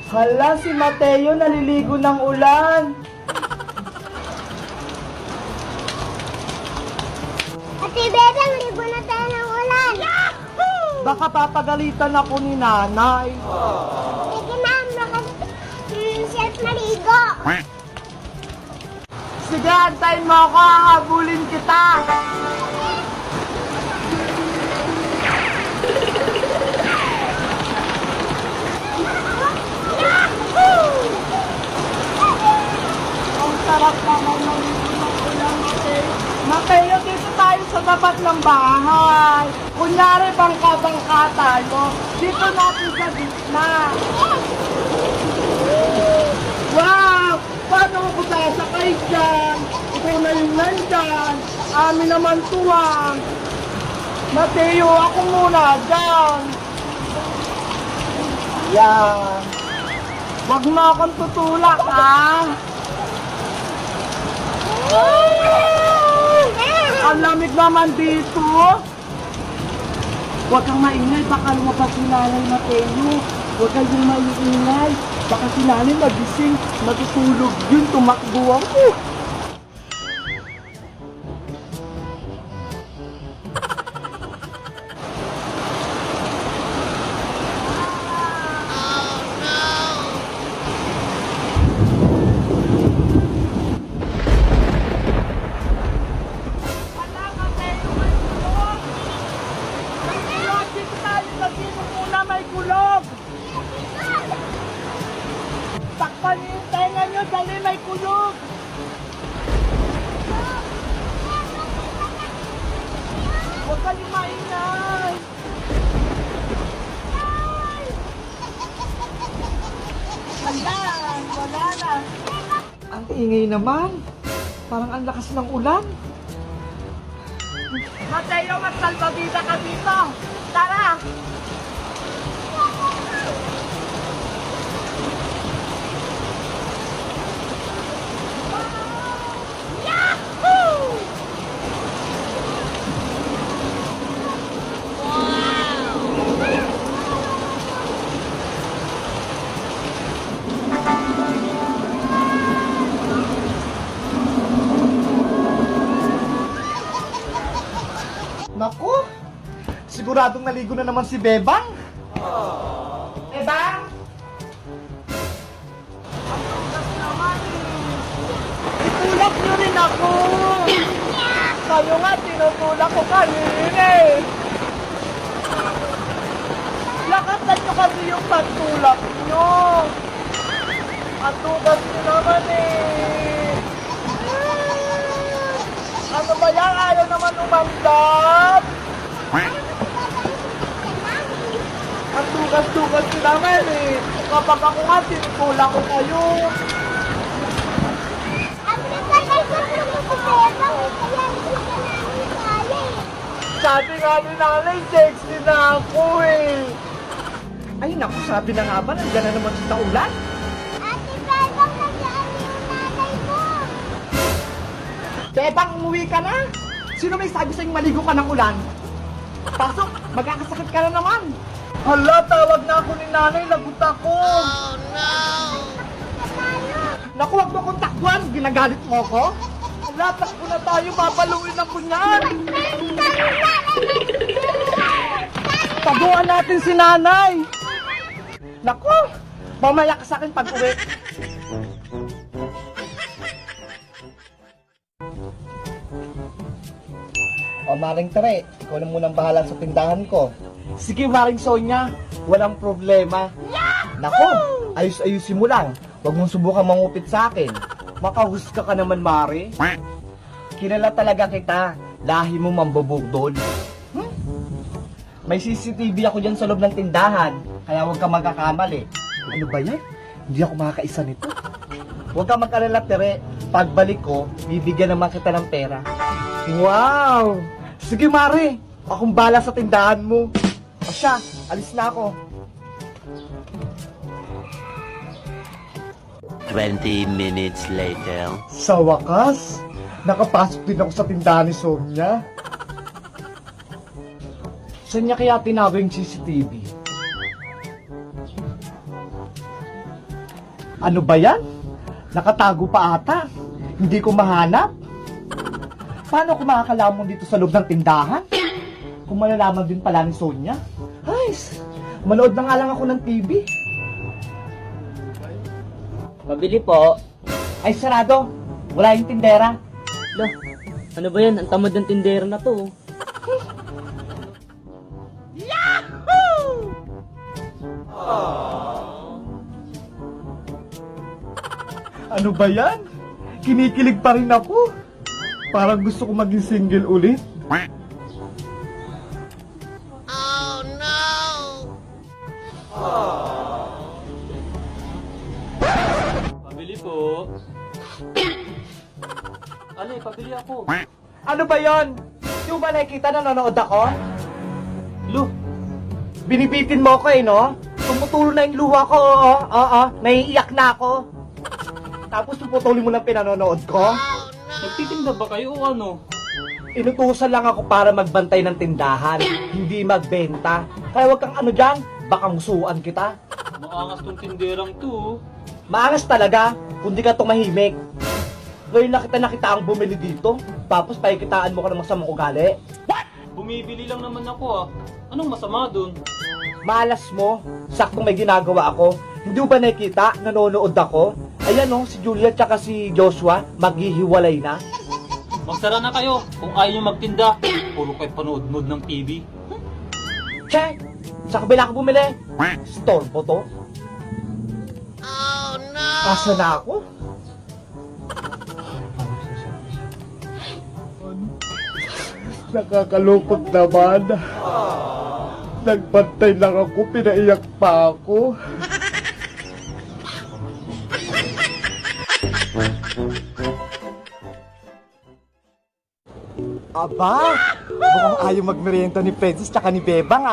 Hala, si Mateo naliligo ng ulan. Ate Bedang, ligo na tayo ng ulan. Baka papagalitan ako ni nanay. Sige na, self maligo. Sige, antayin mo ako, hahabulin kita. Ang sarap naman ng ulan, Mateo. Mateo, dito tayo sa tapat ng bahay. Kunyari, bangka-bangka tayo. Dito natin sa gitna. Wow! Paano ako sasakay dyan? Ikaw na yung nandyan. Amin naman tuwang. Mateo, ako muna dyan. Yan. Huwag mo akong tutulak, ha? Ang lamig naman dito. Huwag kang maingay, baka lumabas si Nanay Mateo. Huwag kayong maingay. Baka si Nanay magising, matutulog yun, tumakbo ako. Takpan niyo yung tenga niyo, dali may kulog. Huwag kayong maingay. Ayan, wala na. Ang ingay naman. Parang ang lakas ng ulan. Mateo, magsalbabida ka dito. Tara! Naku! Siguradong naligo na naman si Bebang. Bebang! Ang tugas naman eh. Itulak niyo rin ako. Kayo nga, tinutulak ko kanina eh. Lakasan niyo kasi yung pagtulak niyo. Ang tugas niyo naman eh. Ano ba yan? Ayaw naman umandap. Ang tugas-tugas ko naman eh. Kapag ako nga, tinutulak ko kayo. Ang nagkakay ko ng Bedang, kaya hindi ka namin kaya eh. Sabi nga ni nanay, sexy na ako eh. Ay naku, sabi na nga ba, nandiyan na naman si Taulan? Ate Bedang, nandiyan yung nanay mo. Bebang, umuwi ka na? Sino may sabi sa'yo maligo ka ng ulan? Pasok, magkakasakit ka na naman. Hala, tawag na ako ni nanay, lagot ako. Oh no! Naku, wag mo akong takbuhan, ginagalit mo ako? Hala, takbo na tayo, papaluin ako niyan. Taguan natin si nanay. Naku, mamaya ka sa akin pag uwi. O Maring Tere, ikaw na munang bahala sa tindahan ko. Sige Maring Sonia, walang problema. Nako, ayos-ayusin mo lang. Huwag mong subukan mangupit sa akin. Makahusga ka naman, Mari. Kilala talaga kita. Lahi mo mambubugdol. May CCTV ako dyan sa loob ng tindahan. Kaya huwag ka magkakamali. Ano ba yan? Hindi ako makakaisa nito. Huwag ka mag-alala, Tere. Pagbalik ko, bibigyan naman kita ng pera. Wow! Sige, Mari. Akong bala sa tindahan mo. O siya, alis na ako. 20 minutes later. Sa wakas, nakapasok din ako sa tindahan ni Sonia. Saan niya kaya tinawag yung CCTV? Ano ba yan? Nakatago pa ata. Hindi ko mahanap. Paano ko makakalamon dito sa loob ng tindahan? Kung malalaman din pala ni Sonia. Ay, manood na nga lang ako ng TV. Pabili po. Ay, sarado. Wala yung tindera. Lo, ano ba yan? Ang tamad ng tindero na to. Ano ba yan? Kinikilig pa rin ako. Parang gusto ko maging single ulit. Pabili po. Ano pabili ako. Ano ba yon? Di mo ba nakikita na nanonood ako? Lo, Binibitin mo ko no? Tumutulo na yung luha ko, oo. Naiiyak na ako. Tapos puputulin mo ng pinanonood ko? nagtitinda ba kayo o ano? Inutusan lang ako para magbantay ng tindahan, hindi magbenta. Kaya wag kang ano dyan, baka musuan kita. Maangas tong tinderang to. Maangas talaga, kundi ka tumahimik. Ngayon nakita ang bumili dito, tapos pakikitaan mo ka ng masamang ugali. Bumibili lang naman ako ah. Anong masama dun? Malas mo, saktong may ginagawa ako. Hindi mo ba nakikita, nanonood ako? Ayan si Julia tsaka si Joshua, maghihiwalay na. Magsara na kayo kung ayaw nyo magtinda. Puro kayo panood-nood ng TV. Che, sa kabila ka bumili. Storbo to. Oh no! Asa na ako? Nakakalungkot naman. Nagbantay lang ako, pinaiyak pa ako. Aba, mukhang ayaw magmerienda ni Princess tsaka ni Bebang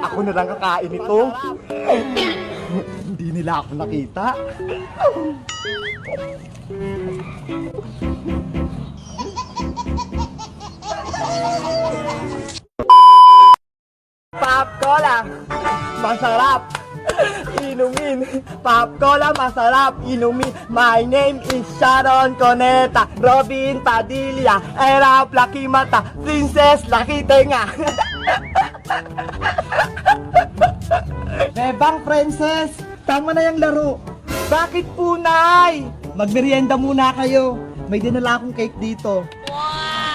Ako na lang kakain ito. Hindi nila ako nakita. Pop Cola, masarap inumin. Pop Cola, masarap inumin. My name is Sharon Coneta, Robin Padilla, Erap Laki Mata, Princess Laki Tenga. Bebang Princess, tama na yung laro. Bakit po, Nay? Magmerienda muna kayo. May dinala akong cake dito.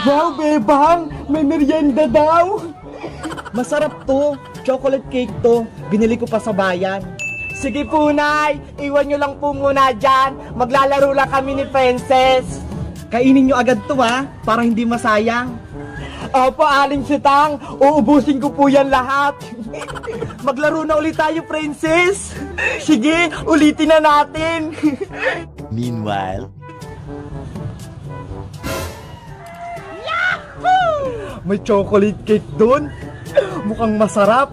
Wow, Bebang! May merienda daw! Masarap to. Chocolate cake to. Binili ko pa sa bayan. Sige po, Nay. Iwan nyo lang po muna dyan. Maglalaro lang kami ni Princess. Kainin nyo agad to para hindi masayang. Opo, Aling Sitang. Uubusin ko po yan lahat. Maglaro na ulit tayo, Princess. Sige, ulitin na natin. Meanwhile, May chocolate cake doon. Mukhang masarap.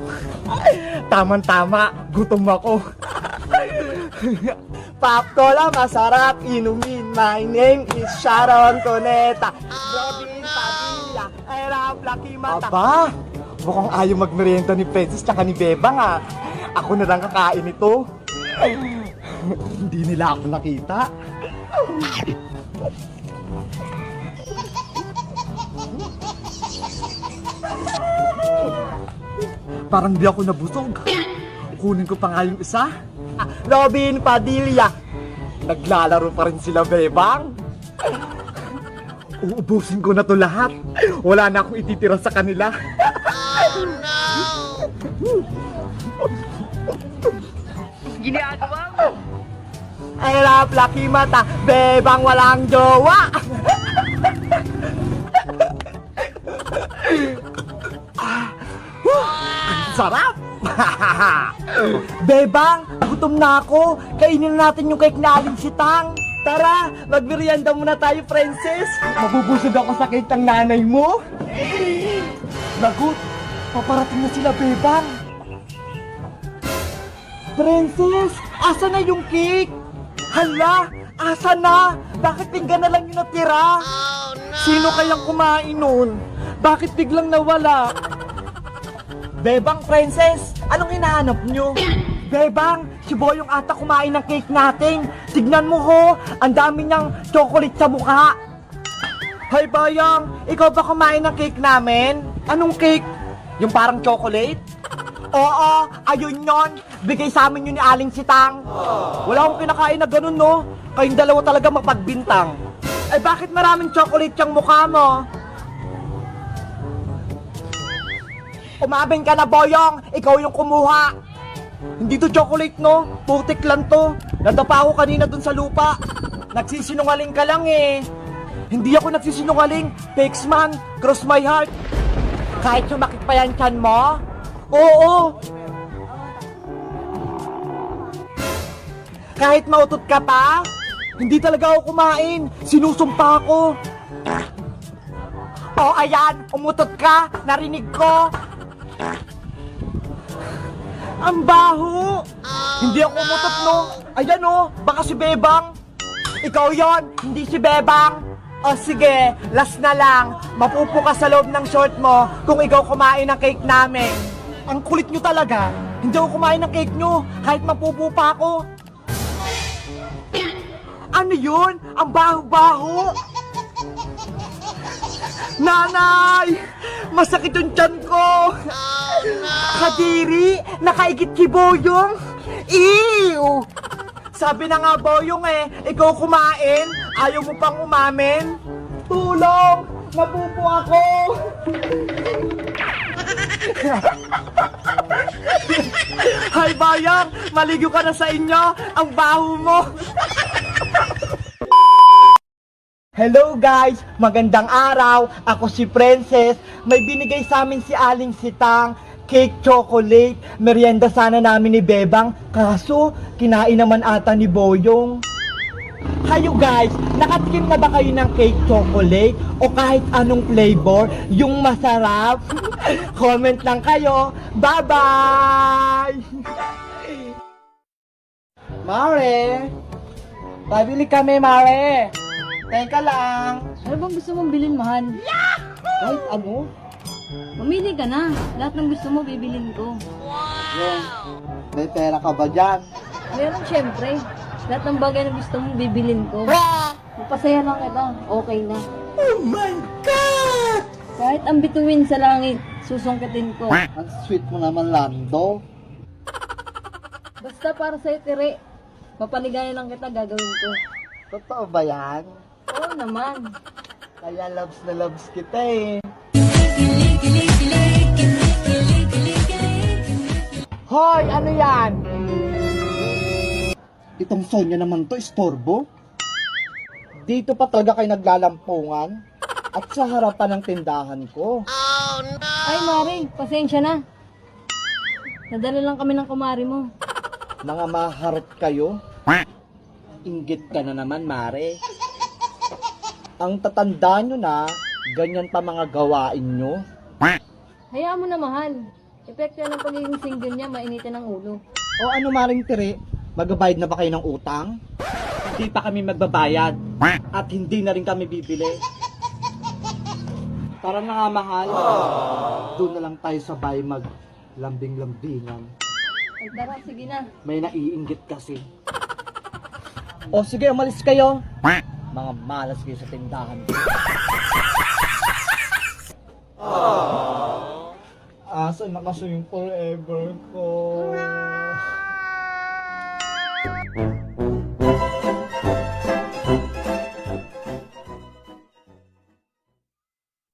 Tama-tama, gutom ako. Pop Cola, masarap inumin. My name is Sharon Coneta. Robin Padilla, Erap Laki Mata. Aba, mukhang ayaw magmerienda ni Princess tsaka ni Bebang Ako na lang kakain ito. Hindi nila ako nakita. Parang di ako nabusog. Kunin ko pa nga yung isa. Robin Padilla. Naglalaro pa rin sila, Bebang. Uubusin ko na to lahat. Wala na akong ititira sa kanila. Oh no! Ginagawa mo? I love Lucky Mata. Bebang walang jowa. Sarap! Bebang, gutom na ako. Kainin natin yung cake na Aling Sitang. Tara, magmerienda muna tayo, Princess. Mabubusog ako sa cake ng nanay mo. Lagot, paparating na sila, Bebang. Princess, asa na yung cake? Hala, asa na? Bakit pinggan na lang yung natira? Sino kayang kumain nun? Bakit biglang nawala? Bebang, Princess, anong hinahanap nyo? Bebang, Si Boyong ata kumain ng cake natin. Tignan mo ho, ang dami niyang chocolate sa mukha. Hay Boyong, ikaw ba kumain ng cake namin? Anong cake? Yung parang chocolate? Oo, ayun yon. Bigay sa amin yun ni Aling Sitang. Wala akong kinakain na ganun, no? Kayong dalawa talaga mapagbintang. Ay bakit maraming chocolate yung mukha mo? Umabing ka na, Boyong! Ikaw yung kumuha! Hindi to chocolate, no? Putik lang to. Nadapa ako kanina dun sa lupa. Nagsisinungaling ka lang eh. Hindi ako nagsisinungaling. Takes man, cross my heart. Kahit sumakit pa yan tiyan mo? Oo. Kahit mautot ka pa? Hindi talaga ako kumain. Sinusumpa ko. Oh, ayan. Umutot ka. Narinig ko. Ang baho! Hindi ako umutot, no? Ayan, oh, baka si Bebang. Ikaw yon, hindi si Bebang. O sige, last na lang. Mapupo ka sa loob ng short mo kung ikaw kumain ng cake namin. Ang kulit nyo talaga. Hindi ako kumain ng cake nyo kahit mapupo pa ako. Ano yun? Ang baho-baho! Nanay! Masakit yung tiyan ko! Kadiri! Nakaigit si Boyong! Ew! Sabi na nga Boyong eh, ikaw kumain, ayaw mo pang umamin? Tulong! Napupo ako! Hay Boyong! Maligo ka na sa inyo! Ang baho mo! Hello guys! Magandang araw! Ako si Princess. May binigay sa amin si Aling Sitang. Cake chocolate. Merienda sana namin ni Bebang. Kaso, kinain naman ata ni Boyong. Kayo guys, nakatikim na ba kayo ng cake chocolate? O kahit anong flavor? Yung masarap? Comment lang kayo. Bye-bye! Mare! Pabili kami, Mare! Teka lang. Ano bang gusto mong bilhin, mahal? Kahit ano? Mamili ka na. Lahat ng gusto mo, bibilin ko. Yung, may pera ka ba dyan? Meron syempre. Lahat ng bagay na gusto mong bibilin ko. Magpasaya lang kita. Okay na. Oh my God! Kahit ang bituin sa langit, susungkitin ko. Ang sweet mo naman, Lando. Basta para sa'yo, Tire. Mapaligaya lang kita, gagawin ko. Totoo ba yan? Oo naman. Kaya loves na loves kita eh. Hoy! Ano yan? Itong Sonya naman to, istorbo. Dito pa talaga kayo naglalampungan. At sa harapan ng tindahan ko. Ay, Mari, pasensya na. Nadala lang kami ng kumari mo. Mga maharot kayo. Inggit ka na naman, Mare. Ang tatanda nyo na, ganyan pa mga gawain nyo. Hayaan mo na, mahal. Epekto yan ng pagiging single niya, mainitin ang ulo. O ano, Maring Tire? Magbabayad na ba kayo ng utang? Hindi pa kami magbabayad. At hindi na rin kami bibili. Tara na nga, mahal. Doon na lang tayo sa bahay maglambing-lambingan. Ay, tara, sige na. May naiinggit kasi. O sige, umalis kayo. Mga malas kayo sa tindahan. Asa na kasi yung forever ko?